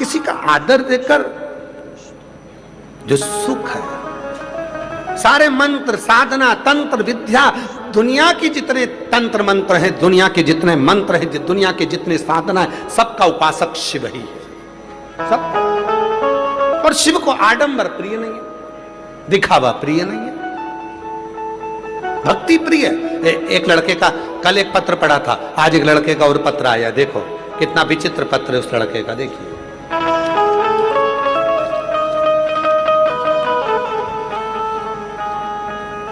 किसी का आदर देकर जो सुख है, सारे मंत्र, साधना, तंत्र, विद्या, दुनिया की जितने तंत्र मंत्र हैं, दुनिया के जितने मंत्र हैं, दुनिया के जितने साधना है, सबका उपासक शिव ही है, सब। और शिव को आडंबर प्रिय नहीं है, दिखावा प्रिय नहीं है, भक्ति प्रिय है। एक लड़के का कल एक पत्र पढ़ा था, आज एक लड़के का और पत्र आया, देखो कितना विचित्र पत्र है उस लड़के का, देखिए।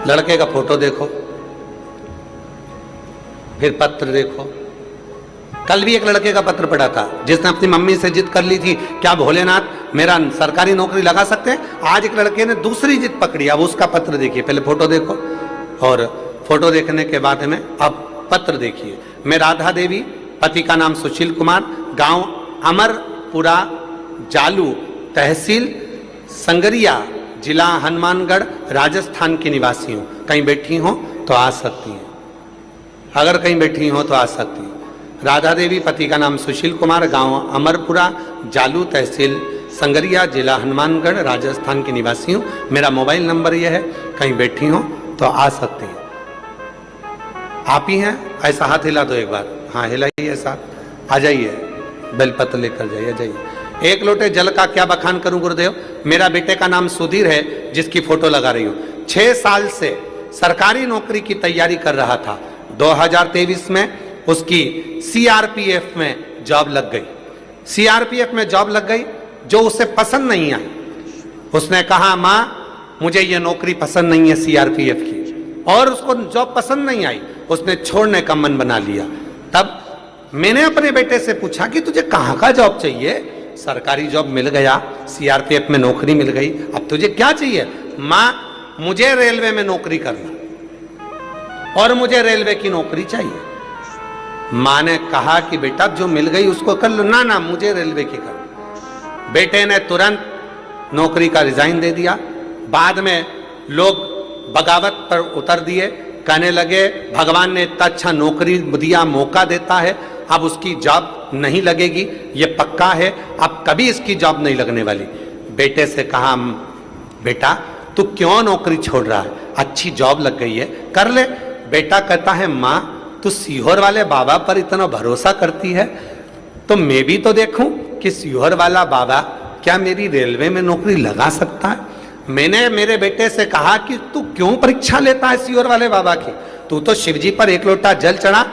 लड़के का फोटो देखो, फिर पत्र देखो। कल भी एक लड़के का पत्र पढ़ा था जिसने अपनी मम्मी से जिद कर ली थी, क्या भोलेनाथ मेरा सरकारी नौकरी लगा सकते हैं। आज एक लड़के ने दूसरी जिद पकड़ी, अब उसका पत्र देखिए, पहले फोटो देखो और फोटो देखने के बाद में अब पत्र देखिए। मैं राधा देवी, पति का नाम सुशील कुमार, गांव अमरपुरा, जालू, तहसील संगरिया, जिला हनुमानगढ़, राजस्थान की निवासी हूं। कहीं बैठी हो तो आ सकती हैं, अगर कहीं बैठी हो तो आ सकती हैं। राधा देवी, पति का नाम सुशील कुमार, गांव अमरपुरा, जालू, तहसील संगरिया, जिला हनुमानगढ़, राजस्थान की निवासी हूं। मेरा मोबाइल नंबर यह है, कहीं बैठी हो तो आ सकती हैं। आप ही हैं? ऐसा हाथ हिला दो एक बार, हाँ हिलाइए साथ, आ जाइए, बेलपत्र लेकर जाइए। एक लोटे जल का क्या बखान करूं गुरुदेव। मेरा बेटे का नाम सुधीर है, जिसकी फोटो लगा रही हूं। 6 साल से सरकारी नौकरी की तैयारी कर रहा था। 2023 में उसकी सीआरपीएफ में जॉब लग गई। सीआरपीएफ में जॉब लग गई जो उसे पसंद नहीं आई। उसने कहा मां मुझे ये नौकरी पसंद नहीं है सीआरपीएफ की, और उसको जॉब पसंद नहीं आई, उसने छोड़ने का मन बना लिया। तब मैंने अपने बेटे से पूछा कि तुझे कहाँ का जॉब चाहिए। सरकारी जॉब मिल गया, सीआरपीएफ में नौकरी मिल गई, अब तुझे क्या चाहिए। मां मुझे रेलवे में नौकरी करना और मुझे रेलवे की नौकरी चाहिए। मां ने कहा कि बेटा जो मिल गई उसको कर लो। ना ना मुझे रेलवे की कर। बेटे ने तुरंत नौकरी का रिजाइन दे दिया। बाद में लोग बगावत पर उतर दिए, कहने लगे भगवान ने इतना अच्छा नौकरी दिया, मौका देता है, अब उसकी जॉब नहीं लगेगी, ये पक्का है, अब कभी इसकी जॉब नहीं लगने वाली। बेटे से कहा बेटा तू क्यों नौकरी छोड़ रहा है, अच्छी जॉब लग गई है, कर ले। बेटा कहता है मां तू सीहोर वाले बाबा पर इतना भरोसा करती है तो मैं भी तो देखूं कि सीहोर वाला बाबा क्या मेरी रेलवे में नौकरी लगा सकता है। मैंने मेरे बेटे से कहा कि तू क्यों परीक्षा लेता है सीहोर वाले बाबा की, तू तो शिवजी पर एक लोटा जल चढ़ा,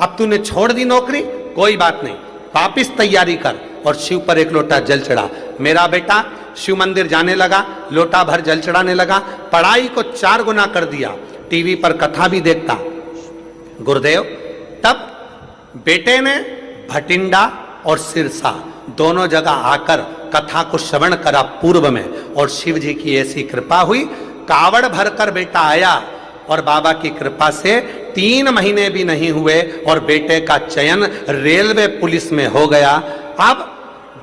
अब तूने छोड़ दी नौकरी, कोई बात नहीं, वापिस तैयारी कर और शिव पर एक लोटा जल चढ़ा। मेरा बेटा शिव मंदिर जाने लगा, लोटा भर जल चढ़ाने लगा, पढ़ाई को 4 गुना कर दिया, टीवी पर कथा भी देखता गुरुदेव। तब बेटे ने भटिंडा और सिरसा दोनों जगह आकर कथा को श्रवण करा पूर्व में, और शिव जी की ऐसी कृपा हुई, कावड़ भरकर बेटा आया और बाबा की कृपा से 3 महीने भी नहीं हुए और बेटे का चयन रेलवे पुलिस में हो गया। अब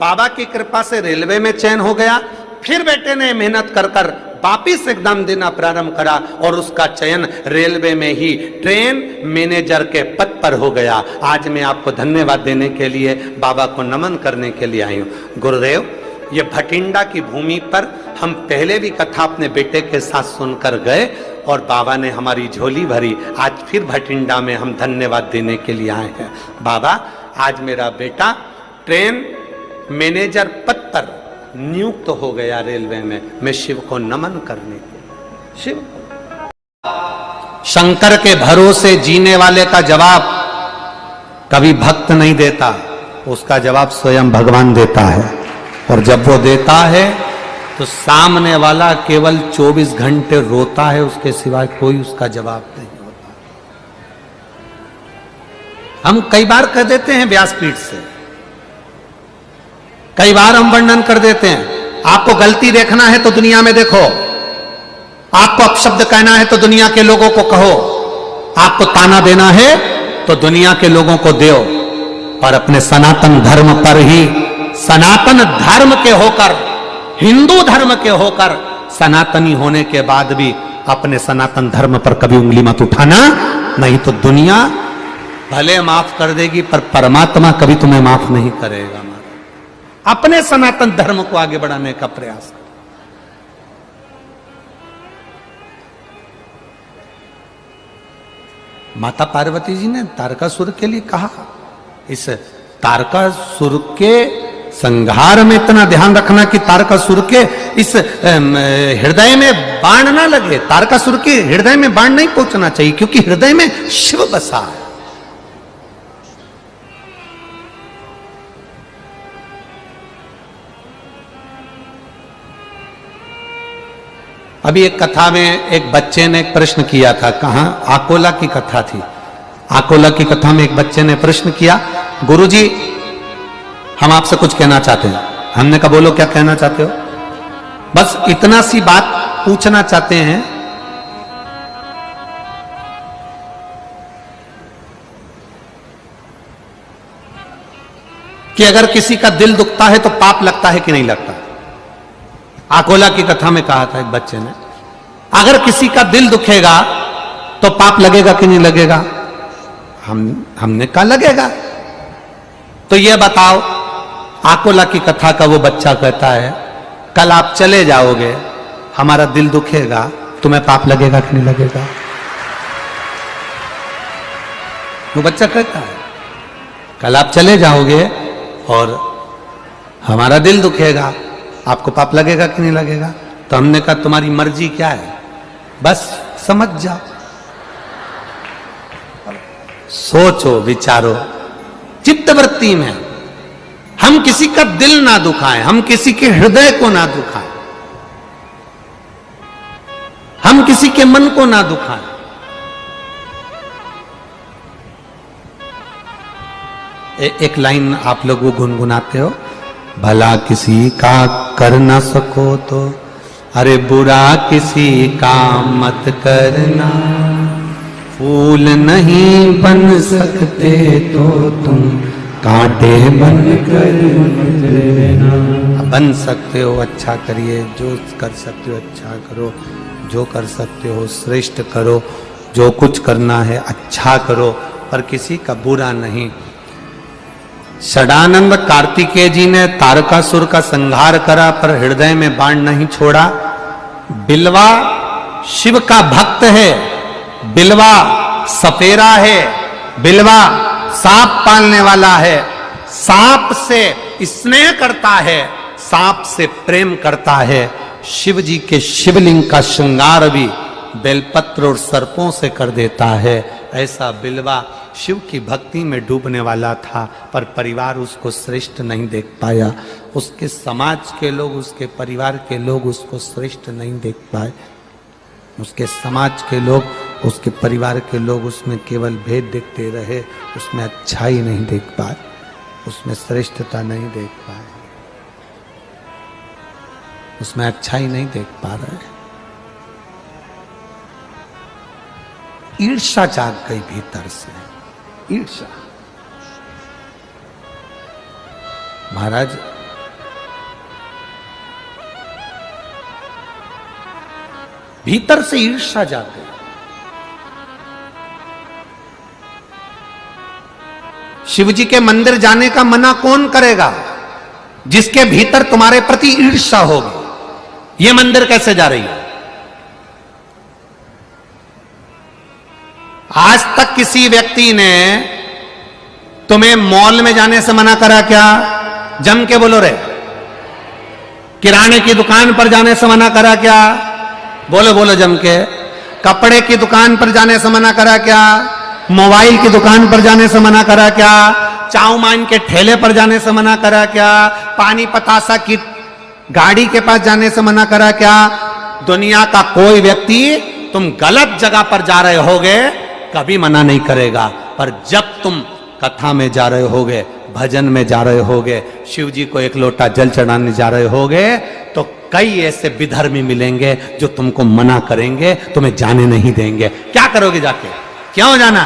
बाबा की कृपा से रेलवे में चयन हो गया, फिर बेटे ने मेहनत कर कर वापिस एकदम देना प्रारंभ करा और उसका चयन रेलवे में ही ट्रेन मैनेजर के पद पर हो गया। आज मैं आपको धन्यवाद देने के लिए, बाबा को नमन करने के लिए आई हूँ। गुरुदेव ये भटिंडा की भूमि पर हम पहले भी कथा अपने बेटे के साथ सुनकर गए और बाबा ने हमारी झोली भरी। आज फिर भटिंडा में हम धन्यवाद देने के लिए आए हैं। बाबा आज मेरा बेटा ट्रेन मैनेजर पद पर नियुक्त हो गया रेलवे में, मैं शिव को नमन करने के। शिव शंकर के भरोसे जीने वाले का जवाब कभी भक्त नहीं देता, उसका जवाब स्वयं भगवान देता है, और जब वो देता है तो सामने वाला केवल 24 घंटे रोता है, उसके सिवाय कोई उसका जवाब नहीं होता। हम कई बार कह देते हैं व्यासपीठ से, कई बार हम वर्णन कर देते हैं, आपको गलती देखना है तो दुनिया में देखो, आपको अपशब्द कहना है तो दुनिया के लोगों को कहो, आपको ताना देना है तो दुनिया के लोगों को दो, और अपने सनातन धर्म पर ही, सनातन धर्म के होकर, हिंदू धर्म के होकर, सनातनी होने के बाद भी अपने सनातन धर्म पर कभी उंगली मत उठाना, नहीं तो दुनिया भले माफ कर देगी पर परमात्मा कभी तुम्हें माफ नहीं करेगा। अपने सनातन धर्म को आगे बढ़ाने का प्रयास करो। माता पार्वती जी ने तारकासुर के लिए कहा, इस तारकासुर के संहार में इतना ध्यान रखना कि तारकासुर के इस हृदय में बाण ना लगे। तारकासुर के हृदय में बाण नहीं पहुंचना चाहिए, क्योंकि हृदय में शिव बसा है। अभी एक कथा में एक बच्चे ने एक प्रश्न किया था, कहां, आकोला की कथा थी। आकोला की कथा में एक बच्चे ने प्रश्न किया, गुरुजी हम आपसे कुछ कहना चाहते हैं। हमने कहा बोलो क्या कहना चाहते हो। बस इतना सी बात पूछना चाहते हैं कि अगर किसी का दिल दुखता है तो पाप लगता है कि नहीं लगता। आकोला की कथा में कहा था एक बच्चे ने, अगर किसी का दिल दुखेगा तो पाप लगेगा कि नहीं लगेगा। हमने कहा लगेगा। तो यह बताओ, आकोला की कथा का वो बच्चा कहता है कल आप चले जाओगे, हमारा दिल दुखेगा, तुम्हें पाप लगेगा कि नहीं लगेगा। वो बच्चा कहता है कल आप चले जाओगे और हमारा दिल दुखेगा, आपको पाप लगेगा कि नहीं लगेगा। तो हमने कहा तुम्हारी मर्जी क्या है, बस समझ जाओ, सोचो विचारो चित्तवृत्ति में। हम किसी का दिल ना दुखाएं, हम किसी के हृदय को ना दुखाएं, हम किसी के मन को ना दुखाएं। एक लाइन आप लोग वो गुनगुनाते हो, भला किसी का कर ना सको तो अरे बुरा किसी का मत करना, फूल नहीं बन सकते तो तुम कांटे बन कर लेना। बन सकते हो अच्छा करिए, जो कर सकते हो अच्छा करो, जो कर सकते हो श्रेष्ठ करो, जो कुछ करना है अच्छा करो, पर किसी का बुरा नहीं। षडानंद कार्तिकेय जी ने तारकासुर का संहार करा पर हृदय में बाण नहीं छोड़ा। बिलवा शिव का भक्त है, बिलवा सपेरा है, बिलवा सांप पालने वाला है, सांप से स्नेह करता है, सांप से प्रेम करता है। शिव जी के शिवलिंग का श्रृंगार भी बेलपत्र और सर्पों से कर देता है। ऐसा बिलवा शिव की भक्ति में डूबने वाला था, पर परिवार उसको श्रेष्ठ नहीं देख पाया, उसके समाज के लोग, उसके परिवार के लोग उसको श्रेष्ठ नहीं देख पाए, उसके समाज के लोग, उसके परिवार के लोग उसमें केवल भेद देखते रहे, उसमें अच्छाई नहीं देख पाए, उसमें श्रेष्ठता नहीं देख पाए, उसमें अच्छाई नहीं देख पा रहे। ईर्ष्या जाग गई भीतर से, ईर्ष्या। महाराज भीतर से ईर्ष्या जाग गई। शिव जी के मंदिर जाने का मना कौन करेगा, जिसके भीतर तुम्हारे प्रति ईर्ष्या होगी। ये मंदिर कैसे जा रही है। आज तक किसी व्यक्ति ने तुम्हें मॉल में जाने से मना करा क्या? जम के बोलो रे। किराने की दुकान पर जाने से मना करा क्या? बोलो बोलो जम के। कपड़े की दुकान पर जाने से मना करा क्या? मोबाइल की दुकान पर जाने से मना करा क्या? चाउमान के ठेले पर जाने से मना करा क्या? पानी पतासा की गाड़ी के पास जाने से मना करा क्या? दुनिया का कोई व्यक्ति तुम गलत जगह पर जा रहे होगे कभी मना नहीं करेगा, पर जब तुम कथा में जा रहे होगे, भजन में जा रहे होगे, शिव जी को एक लोटा जल चढ़ाने जा रहे होगे, तो कई ऐसे विधर्मी मिलेंगे जो तुमको मना करेंगे, तुम्हें जाने नहीं देंगे। क्या करोगे जाके? क्यों जाना?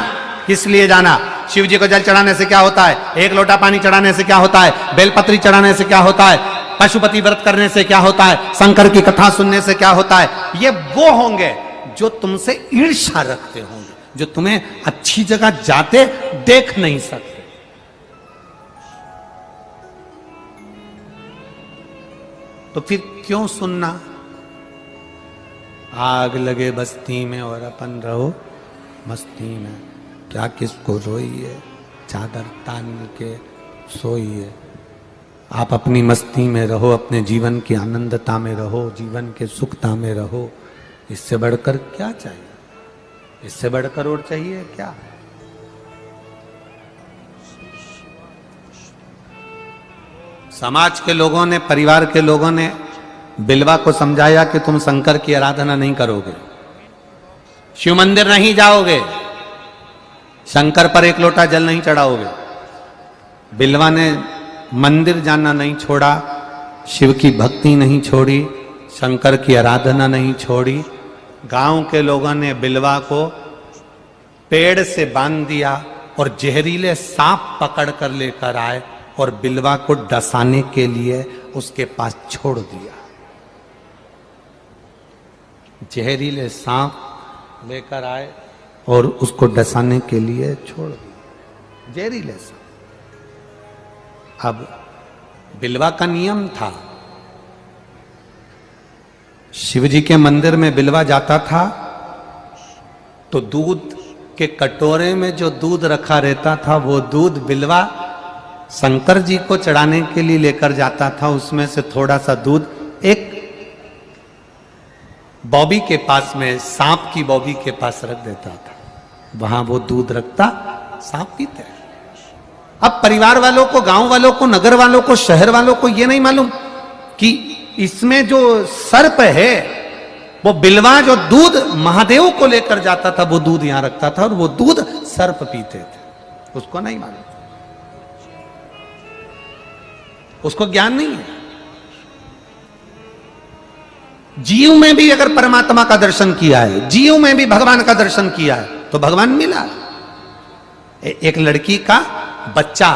किस लिए जाना? शिव जी को जल चढ़ाने से क्या होता है? एक लोटा पानी चढ़ाने से क्या होता है? बेलपत्री चढ़ाने से क्या होता है? पशुपति व्रत करने से क्या होता है? शंकर की कथा सुनने से क्या होता है? ये वो होंगे जो तुमसे ईर्ष्या रखते होंगे, जो तुम्हें अच्छी जगह जाते देख नहीं सकते। तो फिर क्यों सुनना? आग लगे बस्ती में और अपन रहो मस्ती में, क्या किसको रोइए, चादर तान के सोइए। आप अपनी मस्ती में रहो, अपने जीवन की आनंदता में रहो, जीवन के सुखता में रहो। इससे बढ़कर क्या चाहिए? इससे बढ़कर और चाहिए क्या? समाज के लोगों ने, परिवार के लोगों ने बिलवा को समझाया कि तुम शंकर की आराधना नहीं करोगे, शिव मंदिर नहीं जाओगे, शंकर पर एक लोटा जल नहीं चढ़ाओगे। बिलवा ने मंदिर जाना नहीं छोड़ा, शिव की भक्ति नहीं छोड़ी, शंकर की आराधना नहीं छोड़ी। गांव के लोगों ने बिलवा को पेड़ से बांध दिया और जहरीले सांप पकड़ कर लेकर आए और बिलवा को डसाने के लिए उसके पास छोड़ दिया। जहरीले सांप लेकर आए और उसको डसाने के लिए छोड़ दिया, जहरीले सांप। अब बिलवा का नियम था, शिवजी के मंदिर में बिलवा जाता था तो दूध के कटोरे में जो दूध रखा रहता था वो दूध बिलवा शंकर जी को चढ़ाने के लिए लेकर जाता था। उसमें से थोड़ा सा दूध एक बॉबी के पास में, सांप की बॉबी के पास रख देता था, वहां वो दूध रखता, सांप पीते। अब परिवार वालों को, गांव वालों को, नगर वालों को, शहर वालों को ये नहीं मालूम कि इसमें जो सर्प है वो बिलवा जो दूध महादेव को लेकर जाता था वो दूध यहां रखता था और वो दूध सर्प पीते थे। उसको नहीं मालूम, उसको ज्ञान नहीं है। जीव में भी अगर परमात्मा का दर्शन किया है, जीव में भी भगवान का दर्शन किया है तो भगवान मिला। एक लड़की का बच्चा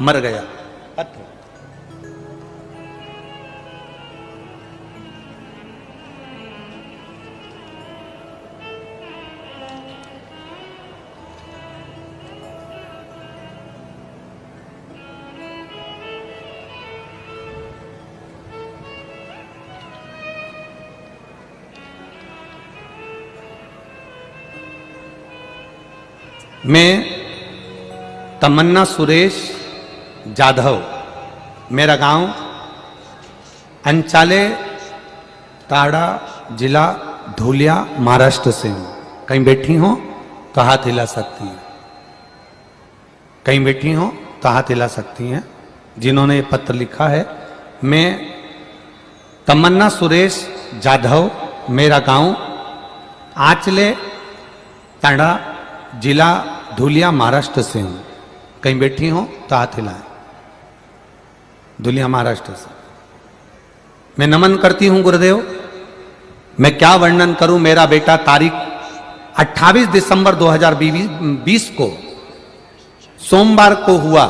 मर गया, मैं तमन्ना सुरेश जाधव, मेरा गांव अंचाले ताड़ा, जिला धुलिया, महाराष्ट्र से हूं। कहीं बैठी हो तो हाथ हिला सकती हैं, कहीं बैठी हो तो हाथ हिला सकती हैं जिन्होंने ये पत्र लिखा है। मैं तमन्ना सुरेश जाधव, मेरा गांव आंचले ताड़ा, जिला धुलिया, महाराष्ट्र से हूं। कहीं बैठी हो तो हाथ हिलाएं। धुलिया महाराष्ट्र से मैं नमन करती हूं गुरुदेव। मैं क्या वर्णन करूं। मेरा बेटा तारीख 28 दिसंबर 2020 को सोमवार को हुआ।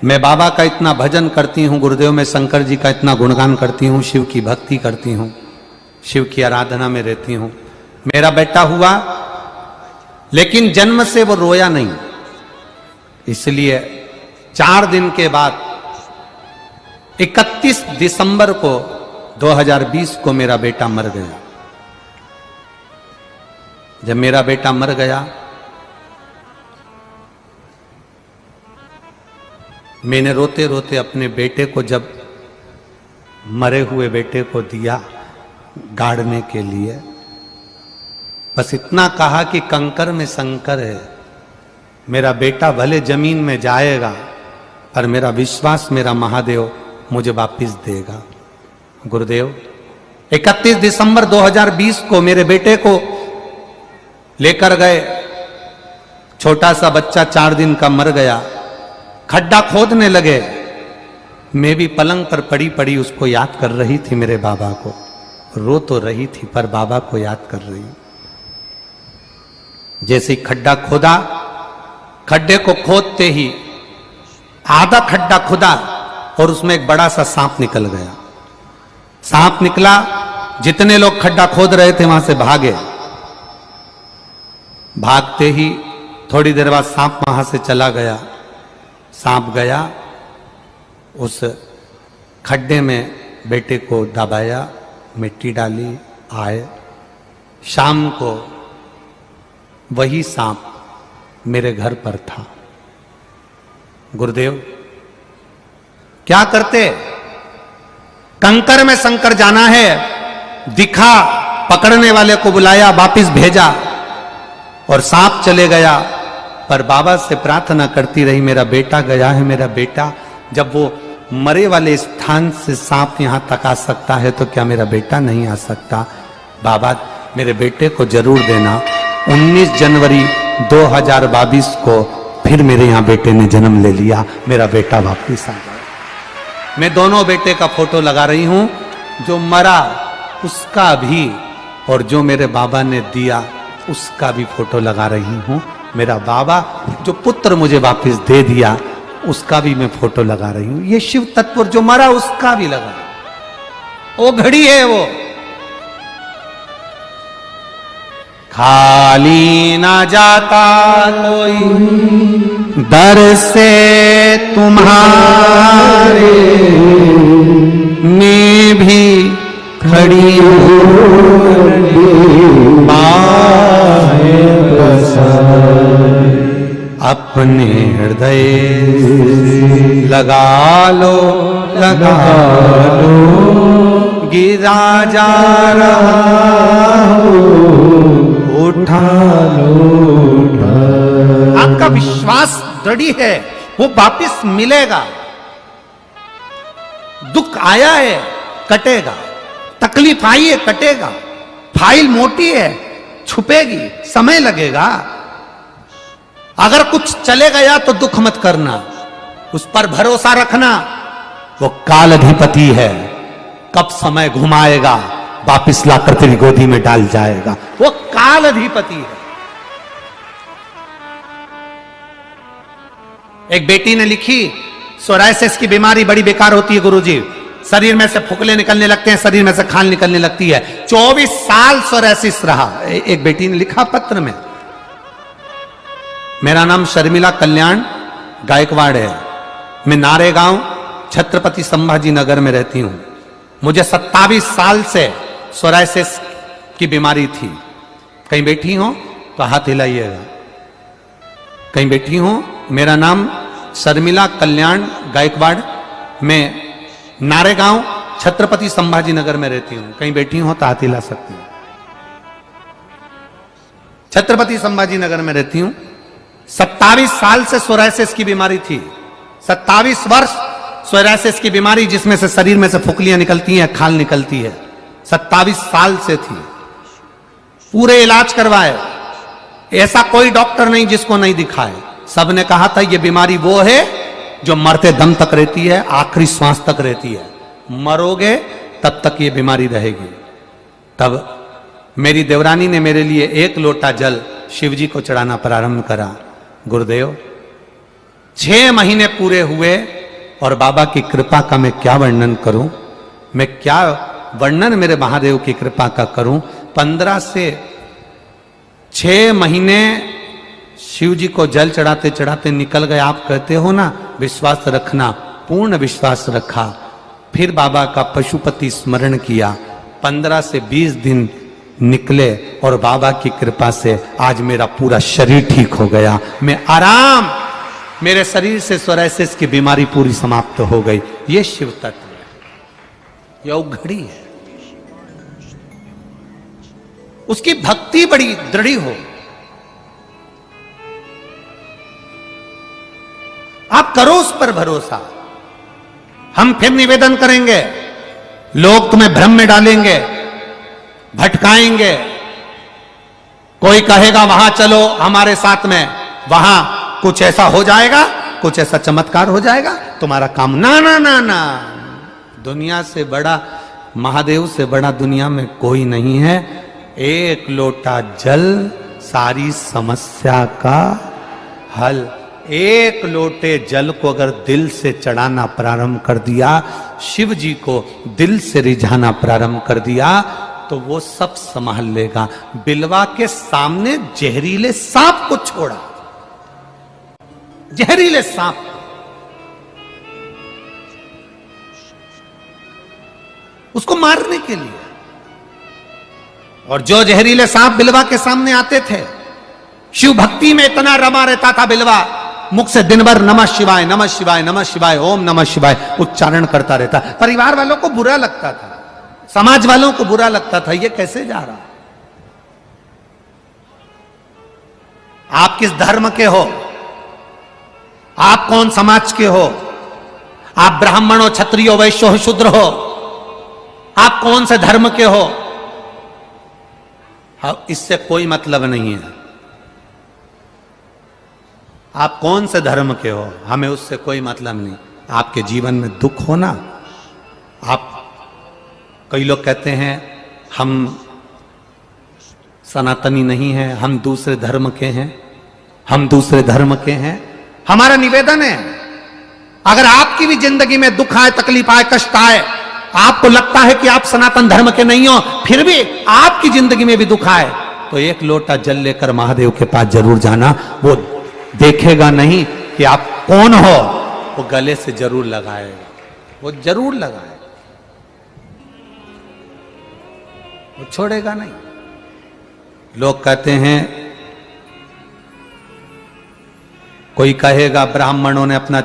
मैं बाबा का इतना भजन करती हूं गुरुदेव, मैं शंकर जी का इतना गुणगान करती हूं, शिव की भक्ति करती हूं, शिव की आराधना में रहती हूं। मेरा बेटा हुआ लेकिन जन्म से वो रोया नहीं, इसलिए 4 दिन के बाद 31 दिसंबर को 2020 को मेरा बेटा मर गया। जब मेरा बेटा मर गया, मैंने रोते रोते अपने बेटे को, जब मरे हुए बेटे को दिया गाड़ने के लिए, बस इतना कहा कि कंकर में शंकर है, मेरा बेटा भले जमीन में जाएगा पर मेरा विश्वास, मेरा महादेव मुझे वापिस देगा। गुरुदेव 31 दिसंबर 2020 को मेरे बेटे को लेकर गए। छोटा सा बच्चा 4 दिन का मर गया। खड्डा खोदने लगे, मैं भी पलंग पर पड़ी पड़ी उसको याद कर रही थी, मेरे बाबा को। रो तो रही थी पर बाबा को याद कर रही। जैसे ही खड्डा खोदा, खड्डे को खोदते ही आधा खड्डा खुदा और उसमें एक बड़ा सा सांप निकल गया। सांप निकला, जितने लोग खड्डा खोद रहे थे वहां से भागे। भागते ही थोड़ी देर बाद सांप वहां से चला गया। सांप गया, उस खड्डे में बेटे को दबाया, मिट्टी डाली, आए। शाम को वही सांप मेरे घर पर था। गुरुदेव क्या करते? कंकर में शंकर जाना है, दिखा, पकड़ने वाले को बुलाया, वापिस भेजा और सांप चले गया। पर बाबा से प्रार्थना करती रही, मेरा बेटा गया है, मेरा बेटा। जब वो मरे वाले स्थान से सांप यहां तक आ सकता है तो क्या मेरा बेटा नहीं आ सकता? बाबा मेरे बेटे को जरूर देना। 19 जनवरी 2022 को फिर मेरे यहां बेटे ने जन्म ले लिया, मेरा बेटा वापिस आ गया। मैं दोनों बेटे का फोटो लगा रही हूं, जो मरा उसका भी और जो मेरे बाबा ने दिया उसका भी फोटो लगा रही हूं। मेरा बाबा जो पुत्र मुझे वापस दे दिया उसका भी मैं फोटो लगा रही हूं। ये शिव तत्व जो मरा उसका भी लगा, वो घड़ी है वो। खाली ना जाता कोई दर से तुम्हारे, मैं भी खड़ी हूँ अपने हृदय लगा लो, लगा लो, गिरा जा रहा हो, उठा लो, उठा। आपका विश्वास दृढ़ है, वो वापिस मिलेगा। दुख आया है, कटेगा। तकलीफ आई है, कटेगा। फाइल मोटी है, छुपेगी, समय लगेगा। अगर कुछ चले गया तो दुख मत करना, उस पर भरोसा रखना। वो काल अधिपति है, कब समय घुमाएगा वापिस लाकर तेरी गोदी में डाल जाएगा। वो काल अधिपति है। एक बेटी ने लिखी, सोरायसिस की बीमारी बड़ी बेकार होती है गुरुजी, शरीर में से फुकले निकलने लगते हैं, शरीर में से खाल निकलने लगती है। 24 साल सोरायसिस रहा। एक बेटी ने लिखा पत्र में, मेरा नाम शर्मिला कल्याण गायकवाड़ है, मैं नारेगांव छत्रपति संभाजी नगर में रहती हूं। मुझे 27 साल से सोरायसिस की बीमारी थी। कहीं बैठी हो तो हाथ हिलाइएगा। कहीं बैठी हो? मेरा नाम शर्मिला कल्याण गायकवाड़, मैं नारेगांव छत्रपति संभाजी नगर में रहती हूं। कहीं बैठी हो तो हाथ हिला सकती हूं। छत्रपति संभाजी नगर में रहती हूं। 27 साल से सोरायसिस की बीमारी थी। 27 वर्ष सोरायसिस की बीमारी, जिसमें से शरीर में से फुकलियां निकलती हैं, खाल निकलती है। 27 साल से थी। पूरे इलाज करवाए, ऐसा कोई डॉक्टर नहीं जिसको नहीं दिखाए। सबने कहा था ये बीमारी वो है जो मरते दम तक रहती है, आखिरी श्वास तक रहती है। मरोगे तब तक ये बीमारी रहेगी। तब मेरी देवरानी ने मेरे लिए 1 लोटा जल शिवजी को चढ़ाना प्रारंभ करा। गुरुदेव 6 महीने पूरे हुए और बाबा की कृपा का मैं क्या वर्णन करूं, मैं क्या वर्णन मेरे महादेव की कृपा का करूं। 15 से 6 महीने शिव जी को जल चढ़ाते चढ़ाते निकल गए। आप कहते हो ना विश्वास रखना, पूर्ण विश्वास रखा। फिर बाबा का पशुपति स्मरण किया। 15 से 20 दिन निकले और बाबा की कृपा से आज मेरा पूरा शरीर ठीक हो गया। मैं आराम, मेरे शरीर से सोरायसिस की बीमारी पूरी समाप्त हो गई। ये शिव तत्व है, यह घड़ी है। उसकी भक्ति बड़ी दृढ़ हो। आप करो उस पर भरोसा। हम फिर निवेदन करेंगे, लोग तुम्हें भ्रम में डालेंगे, भटकाएंगे। कोई कहेगा वहां चलो हमारे साथ में, वहां कुछ ऐसा हो जाएगा, कुछ ऐसा चमत्कार हो जाएगा, तुम्हारा काम। ना ना ना ना, दुनिया से बड़ा, महादेव से बड़ा दुनिया में कोई नहीं है। 1 लोटा जल सारी समस्या का हल। 1 लोटे जल को अगर दिल से चढ़ाना प्रारंभ कर दिया, शिव जी को दिल से रिझाना प्रारंभ कर दिया, तो वो सब संभाल लेगा। बिलवा के सामने जहरीले सांप को छोड़ा, जहरीले सांप। उसको मारने के लिए। और जो जहरीले सांप बिलवा के सामने आते थे, शिव भक्ति में इतना रमा रहता था बिलवा, मुख से दिन भर नमः शिवाय नमः शिवाय नमः शिवाय ओम नमः शिवाय उच्चारण करता रहता। परिवार वालों को बुरा लगता था, समाज वालों को बुरा लगता था, ये कैसे जा रहा। आप किस धर्म के हो, आप कौन समाज के हो, आप ब्राह्मण हो, क्षत्रिय हो, वैश्य हो, शूद्र हो, आप कौन से धर्म के हो, इससे कोई मतलब नहीं है। आप कौन से धर्म के हो, हमें उससे कोई मतलब नहीं। आपके जीवन में दुख हो ना, आप, कई लोग कहते हैं हम सनातनी नहीं हैं, हम दूसरे धर्म के हैं, हम दूसरे धर्म के हैं। हमारा निवेदन है, अगर आपकी भी जिंदगी में दुख आए, तकलीफ आए, कष्ट आए, आपको लगता है कि आप सनातन धर्म के नहीं हो, फिर भी आपकी जिंदगी में भी दुख आए, तो एक लोटा जल लेकर महादेव के पास जरूर जाना। वो देखेगा नहीं कि आप कौन हो, वो गले से जरूर लगाएगा, वो जरूर लगाएगा, वो छोड़ेगा नहीं। लोग कहते हैं, कोई कहेगा ब्राह्मणों ने अपना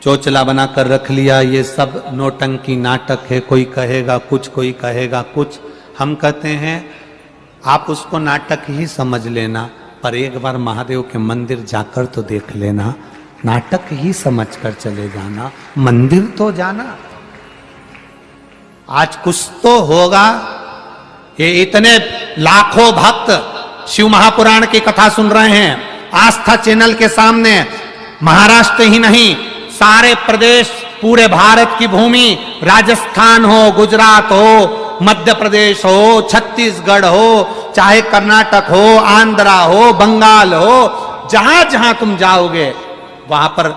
चोचला बनाकर रख लिया, ये सब नौटंकी नाटक है, कोई कहेगा कुछ, कोई कहेगा कुछ। हम कहते हैं आप उसको नाटक ही समझ लेना, पर एक बार महादेव के मंदिर जाकर तो देख लेना, नाटक ही समझकर चले जाना, मंदिर तो जाना। आज कुछ तो होगा। ये इतने लाखों भक्त शिव महापुराण की कथा सुन रहे हैं, आस्था चैनल के सामने, महाराष्ट्र ही नहीं सारे प्रदेश, पूरे भारत की भूमि, राजस्थान हो, गुजरात हो, मध्य प्रदेश हो, छत्तीसगढ़ हो, चाहे कर्नाटक हो, आंध्रा हो, बंगाल हो, जहां जहां तुम जाओगे वहां पर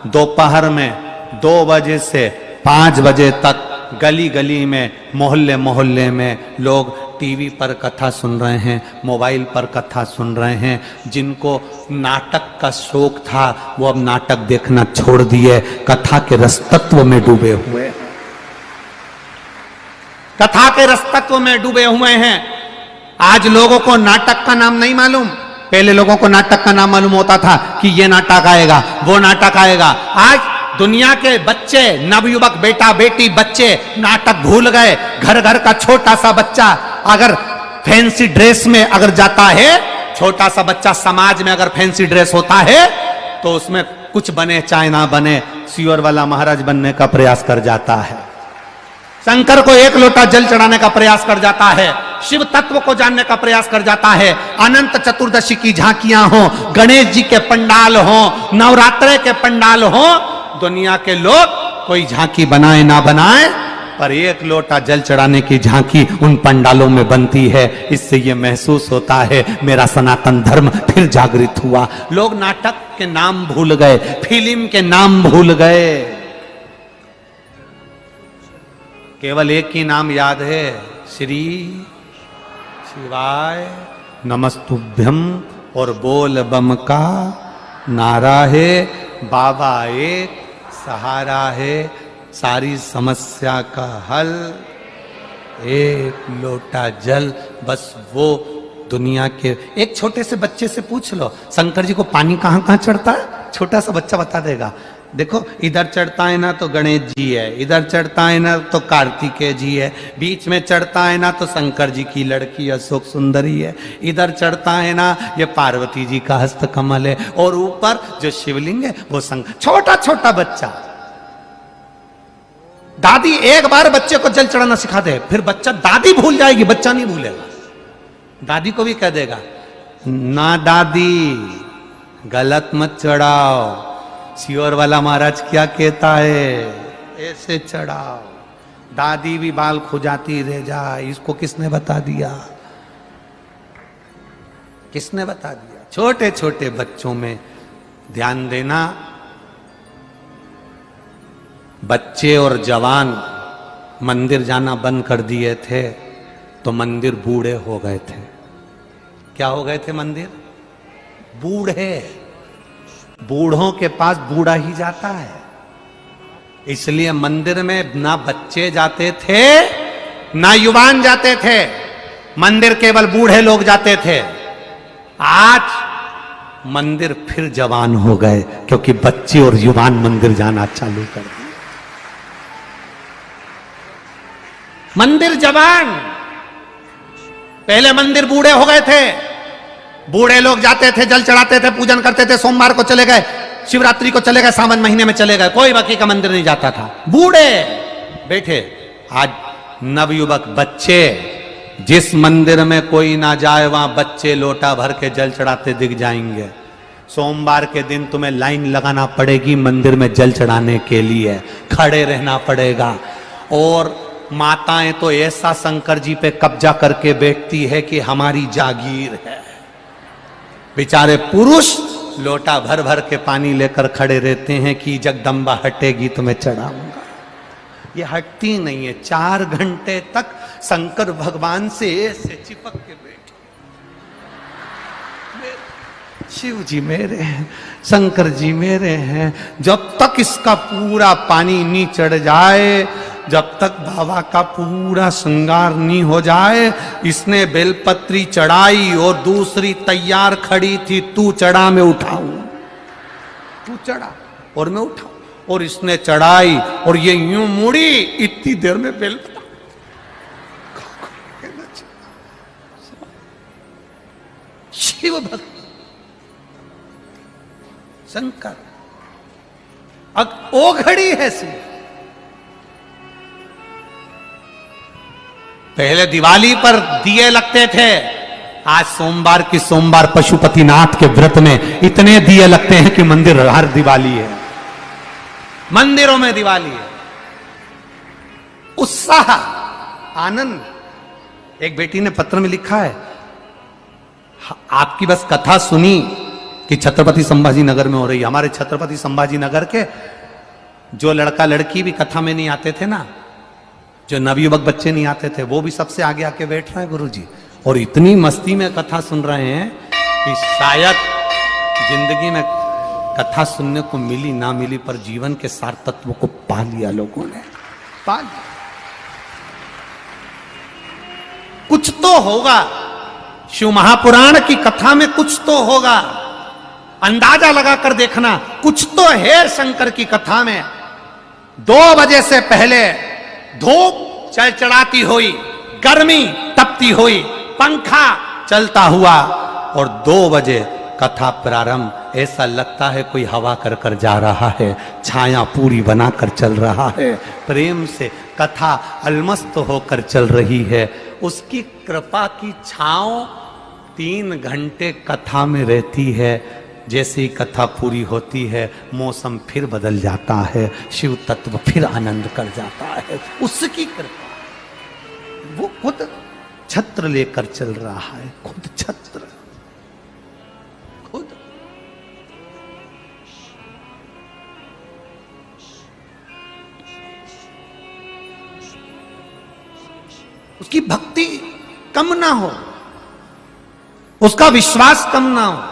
दोपहर में 2 बजे से 5 बजे तक गली गली में, मोहल्ले मोहल्ले में लोग टीवी पर कथा सुन रहे हैं, मोबाइल पर कथा सुन रहे हैं। जिनको नाटक का शौक था वो अब नाटक देखना छोड़ दिए, कथा के रसतत्व में डूबे हुए, कथा के रसतत्व में डूबे हुए हैं। आज लोगों को नाटक का नाम नहीं मालूम। पहले लोगों को नाटक का नाम मालूम होता था कि ये नाटक आएगा, वो नाटक आएगा। आज दुनिया के बच्चे, नवयुवक, बेटा बेटी बच्चे नाटक भूल गए। घर घर का छोटा सा बच्चा अगर फैंसी ड्रेस में अगर जाता है, छोटा सा बच्चा समाज में अगर फैंसी ड्रेस होता है तो उसमें कुछ बने चाहे ना बने, सियोर वाला महाराज बनने का प्रयास कर जाता है, शंकर को एक लोटा जल चढ़ाने का प्रयास कर जाता है, शिव तत्व को जानने का प्रयास कर जाता है। अनंत चतुर्दशी की झांकियां हो, गणेश जी के पंडाल हो, नवरात्रे के पंडाल हो, दुनिया के लोग कोई झांकी बनाए ना बनाए, पर एक लोटा जल चढ़ाने की झांकी उन पंडालों में बनती है। इससे यह महसूस होता है मेरा सनातन धर्म फिर जागृत हुआ। लोग नाटक के नाम भूल गए, फिल्म के नाम भूल गए, केवल एक ही नाम याद है, श्री शिवाय नमस्तुभ्यम, और बोल बम का नारा है। बाबा एक सहारा है, सारी समस्या का हल एक लोटा जल। बस वो दुनिया के एक छोटे से बच्चे से पूछ लो, शंकर जी को पानी कहां कहां चढ़ता है, छोटा सा बच्चा बता देगा। देखो इधर चढ़ता है ना तो गणेश जी है, इधर चढ़ता है ना तो कार्तिकेय जी है, बीच में चढ़ता है ना तो शंकर जी की लड़की अशोक सुंदरी है, इधर चढ़ता है ना ये पार्वती जी का हस्त कमल है, और ऊपर जो शिवलिंग है वो शंकर। छोटा छोटा बच्चा, दादी एक बार बच्चे को जल चढ़ाना सिखा दे, फिर बच्चा, दादी भूल जाएगी, बच्चा नहीं भूलेगा। दादी को भी कह देगा ना दादी गलत मत चढ़ाओ, सियोर वाला महाराज क्या कहता है, ऐसे चढ़ाओ। दादी भी बाल खुजाती रह जाए, इसको किसने बता दिया, किसने बता दिया। छोटे छोटे बच्चों में ध्यान देना। बच्चे और जवान मंदिर जाना बंद कर दिए थे तो मंदिर बूढ़े हो गए थे। क्या हो गए थे मंदिर? बूढ़े। बूढ़ों के पास बूढ़ा ही जाता है। इसलिए मंदिर में ना बच्चे जाते थे ना युवान जाते थे, मंदिर केवल बूढ़े लोग जाते थे। आज मंदिर फिर जवान हो गए क्योंकि बच्चे और युवान मंदिर जाना चालू कर दिए। मंदिर जवान, पहले मंदिर बूढ़े हो गए थे, बूढ़े लोग जाते थे, जल चढ़ाते थे, पूजन करते थे, सोमवार को चले गए, शिवरात्रि को चले गए, सावन महीने में चले गए, कोई बाकी का मंदिर नहीं जाता था, बूढ़े बैठे। आज नवयुवक बच्चे, जिस मंदिर में कोई ना जाए वहां बच्चे लोटा भर के जल चढ़ाते दिख जाएंगे। सोमवार के दिन तुम्हें लाइन लगाना पड़ेगी मंदिर में जल चढ़ाने के लिए, खड़े रहना पड़ेगा। और माताएं तो ऐसा शंकर जी पे कब्जा करके बैठती है कि हमारी जागीर है। बेचारे पुरुष लोटा भर भर के पानी लेकर खड़े रहते हैं कि जगदम्बा हटेगी तो मैं चढ़ाऊंगा। ये हटती नहीं है, 4 घंटे तक शंकर भगवान से ऐसे चिपक के बैठे। शिव जी मेरे हैं, शंकर जी मेरे हैं। जब तक इसका पूरा पानी नहीं चढ़ जाए, जब तक बाबा का पूरा श्रृंगार नहीं हो जाए, इसने बेलपत्री चढ़ाई और दूसरी तैयार खड़ी थी, तू चढ़ा मैं उठाऊं, तू चढ़ा और मैं उठाऊं। और इसने चढ़ाई और ये यूं मुड़ी, इतनी देर में बेलपत्र शिव भक्त शंकर ओ घड़ी है शिव। पहले दिवाली पर दिए लगते थे, आज सोमवार की सोमवार पशुपतिनाथ के व्रत में इतने दिए लगते हैं कि मंदिर हर दिवाली है, मंदिरों में दिवाली है। उत्साह, आनंद। एक बेटी ने पत्र में लिखा है, आपकी बस कथा सुनी कि छत्रपति संभाजी नगर में हो रही है। हमारे छत्रपति संभाजी नगर के जो लड़का लड़की भी कथा में नहीं आते थे ना, जो नवयुवक बच्चे नहीं आते थे, वो भी सबसे आगे आके बैठ रहे हैं गुरुजी, और इतनी मस्ती में कथा सुन रहे हैं कि शायद जिंदगी में कथा सुनने को मिली ना मिली, पर जीवन के सार तत्वों को पा लिया लोगों ने, पा लिया। कुछ तो होगा, शिव महापुराण की कथा में कुछ तो होगा, अंदाजा लगाकर देखना, कुछ तो है शंकर की कथा में। 2 बजे से पहले धूप चढ़चढ़ाती हुई, गर्मी तपती हुई, पंखा चलता हुआ, और 2 बजे कथा प्रारंभ। ऐसा लगता है कोई हवा कर कर जा रहा है, छाया पूरी बनाकर चल रहा है, प्रेम से कथा अलमस्त होकर चल रही है। उसकी कृपा की छांव 3 घंटे कथा में रहती है। जैसे ही कथा पूरी होती है, मौसम फिर बदल जाता है, शिव तत्व फिर आनंद कर जाता है। उसकी कृपा, वो खुद छत्र लेकर चल रहा है, खुद छत्र, खुद। उसकी भक्ति कम ना हो, उसका विश्वास कम ना हो।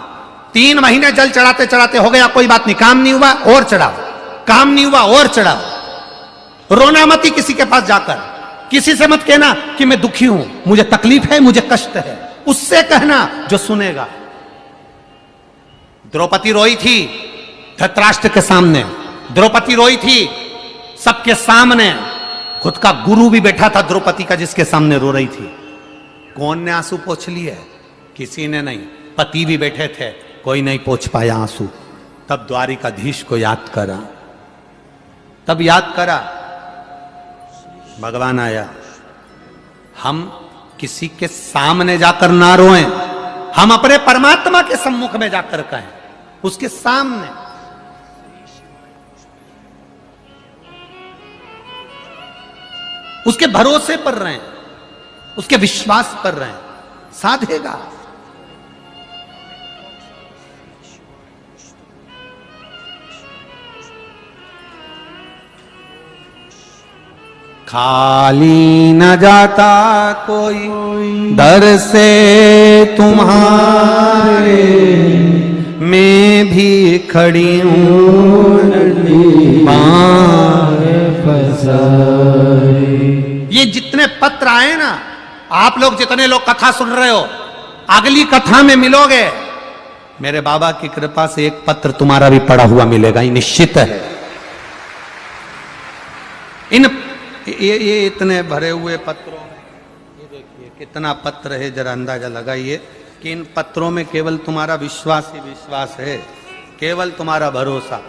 3 महीने जल चढ़ाते चढ़ाते हो गया, कोई बात नहीं, काम नहीं हुआ और चढ़ाओ, काम नहीं हुआ और चढ़ाओ। रोना मती किसी के पास जाकर, किसी से मत कहना कि मैं दुखी हूं, मुझे तकलीफ है, मुझे कष्ट है, उससे कहना जो सुनेगा। द्रौपदी रोई थी धृतराष्ट्र के सामने, द्रौपदी रोई थी सबके सामने, खुद का गुरु भी बैठा था द्रौपदी का जिसके सामने रो रही थी। कौन ने आंसू पोंछ लिए? किसी ने नहीं। पति भी बैठे थे, कोई नहीं पोंछ पाया आंसू। तब द्वारिकाधीश को याद करा, तब याद करा, भगवान आया। हम किसी के सामने जाकर ना रोएं, हम अपने परमात्मा के सम्मुख में जाकर कहें, उसके सामने। उसके भरोसे पर रहें, उसके विश्वास पर रहें, साधेगा। खाली न जाता कोई दर से तुम्हारे, मैं भी खड़ी हूँ ये जितने पत्र आए ना, आप लोग जितने लोग कथा सुन रहे हो, अगली कथा में मिलोगे, मेरे बाबा की कृपा से एक पत्र तुम्हारा भी पड़ा हुआ मिलेगा, ये निश्चित है। ये इतने भरे हुए पत्रों में ये देखिए कितना पत्र है, जरा अंदाजा लगाइए कि इन पत्रों में केवल तुम्हारा विश्वास ही विश्वास है, केवल तुम्हारा भरोसा।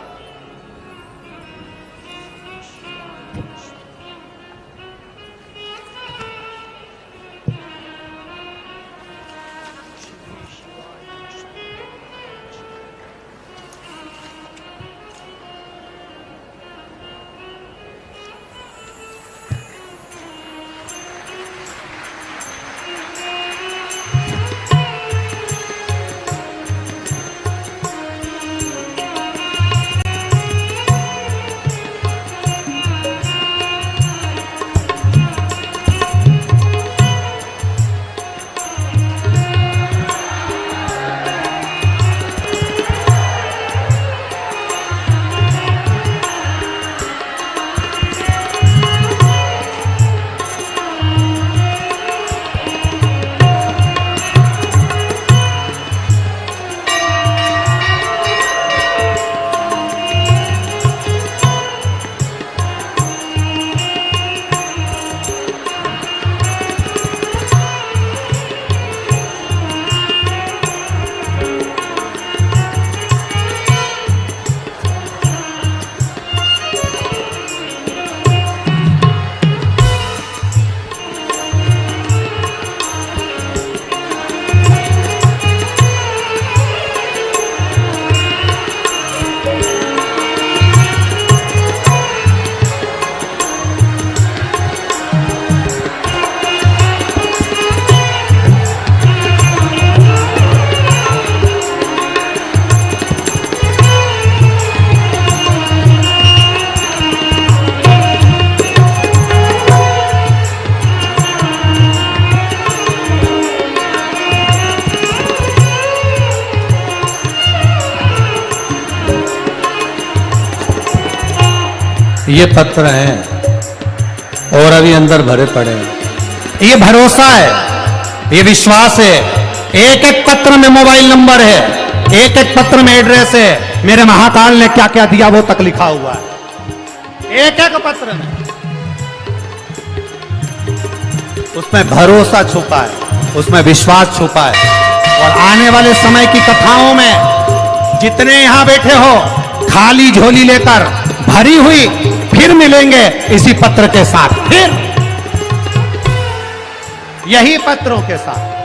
ये पत्र है और अभी अंदर भरे पड़े हैं। ये भरोसा है, ये विश्वास है। एक एक पत्र में मोबाइल नंबर है, एक एक पत्र में एड्रेस है, मेरे महाकाल ने क्या क्या दिया वो तक लिखा हुआ है एक एक पत्र में। उसमें भरोसा छुपा है, उसमें विश्वास छुपा है। और आने वाले समय की कथाओं में जितने यहां बैठे हो, खाली झोली लेकर भरी हुई फिर मिलेंगे इसी पत्र के साथ, फिर यही पत्रों के साथ।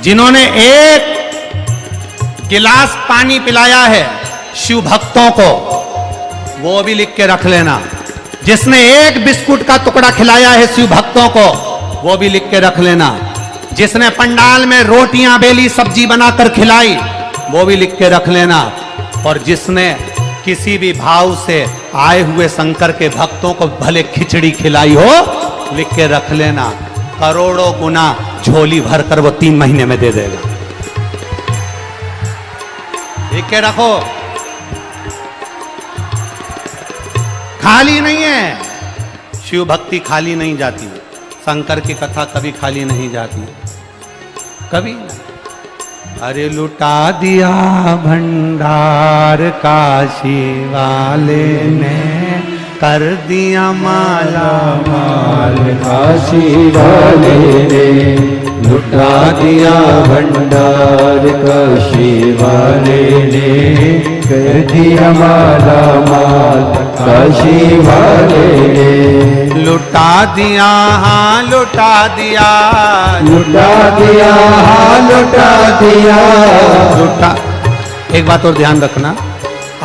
जिन्होंने एक गिलास पानी पिलाया है शिव भक्तों को, वो भी लिख के रख लेना। जिसने एक बिस्कुट का टुकड़ा खिलाया है शिव भक्तों को, वो भी लिख के रख लेना। जिसने पंडाल में रोटियां बेली सब्जी बनाकर खिलाई, वो भी लिख के रख लेना। और जिसने किसी भी भाव से आए हुए शंकर के भक्तों को भले खिचड़ी खिलाई हो, लिख के रख लेना। करोड़ों गुना झोली भरकर वो 3 महीने में दे देगा। लिख के रखो, खाली नहीं है। शिव भक्ति खाली नहीं जाती, शंकर की कथा कभी खाली नहीं जाती, कभी नहीं। अरे लुटा दिया भंडार काशी वाले ने, कर दिया माला माल काशी वाले ने। लुटा दिया भंडार काशी वाले ने, कर दिया माला माल काशी वाले ने। लुटा दिया, हाँ लुटा दिया, लुटा दिया, हाँ लुटा दिया। लुटा। एक बात और ध्यान रखना,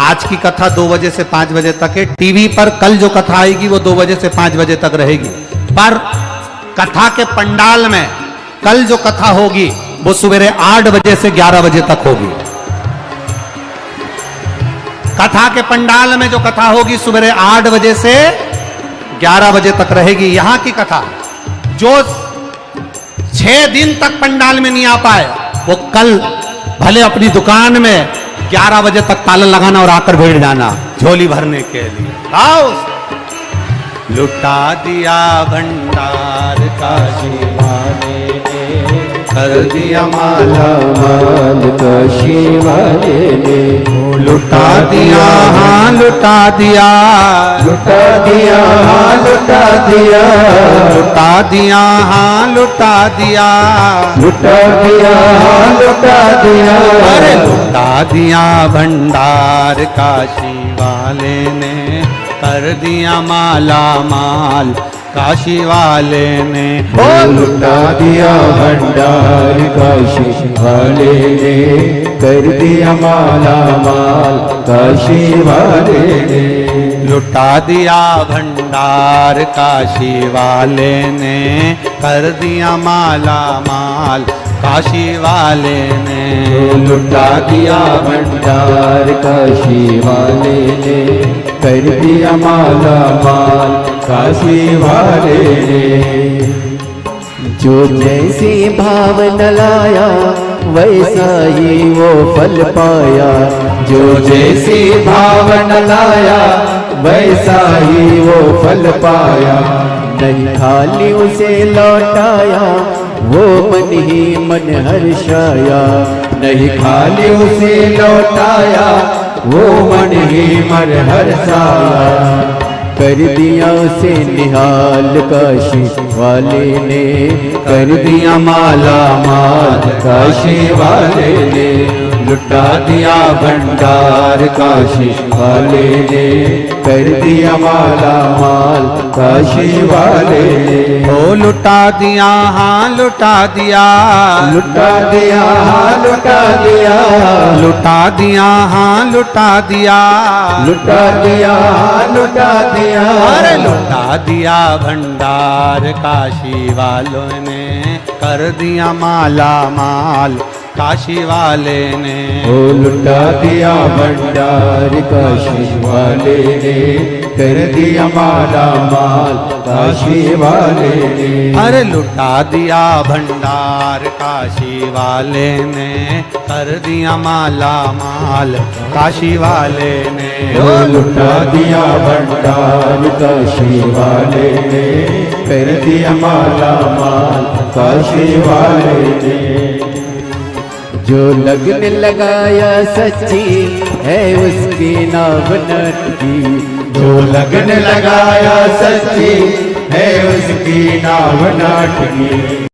आज की कथा 2 बजे से 5 बजे तक है। टीवी पर कल जो कथा आएगी वो 2 बजे से 5 बजे तक रहेगी। पर कथा के पंडाल में कल जो कथा होगी वो सवेरे 8 बजे से 11 बजे तक होगी। कथा के पंडाल में जो कथा होगी सवेरे 8 बजे से 11 बजे तक रहेगी। यहां की कथा जो 6 दिन तक पंडाल में नहीं आ पाए वो कल भले अपनी दुकान में 11 बजे तक ताला लगाना और आकर बैठ जाना झोली भरने के लिए। आओ, लुटा दिया भंडार काशी वाले ने, कर दिया माला माल काशी वाले ने, लुटा दिया, हाँ लुटा दिया, लुटा दिया, हाँ लुटा दिया, लुटा दिया, हाँ लुटा दिया, लुटा दिया, हाँ लुटा दिया, अरे लुटा दिया भंडार काशी वाले ने, कर दिया माला माल काशी वाले ने। ओ लुटा दिया भंडार काशी वाले ने, कर दिया माला माल काशी वाले ने, लुटा दिया भंडार काशी वाले ने, कर दिया माला माल काशी वाले ने, लुटा दिया भंडार काशी वाले ने, कर दिया माला माल काशी वाले ने। जो जैसी भावना लाया वैसा ही वो फल पाया, जो जैसी भावना लाया वैसा ही वो फल पाया, नहीं खाली उसे लौटाया वो मन ही मन हर्षाया, नहीं खाली उसे लौटाया वो मन ही मन हर्षाया, कर दिया उसे निहाल काशी वाले ने, कर दिया माला माल काशी वाले ने, लुटा दिया भंडार काशी वाले ने, कर दिया माला माल काशी वाले ने। ओ लुटा दिया, हाँ लुटा दिया, लुटा दिया, हाँ लुटा दिया, लुटा दिया, हाँ लुटा दिया, लुटा दिया, हाँ लुटा दिया, अरे लुटा दिया भंडार काशी वालों ने, कर दिया माला माल काशी वाले ने। ओ लुटा दिया भंडार काशी वाले ने, कर दिया माला माल काशी वाले ने, अरे लुटा दिया भंडार काशी वाले ने, कर दिया माला माल काशी वाले ने। ओ लुटा दिया भंडार काशी वाले ने, कर दिया माला माल काशी वाले ने। जो लगन लगाया सच्ची है उसकी नाव नटकी, जो लगन लगाया सच्ची है उसकी नाव नटकी।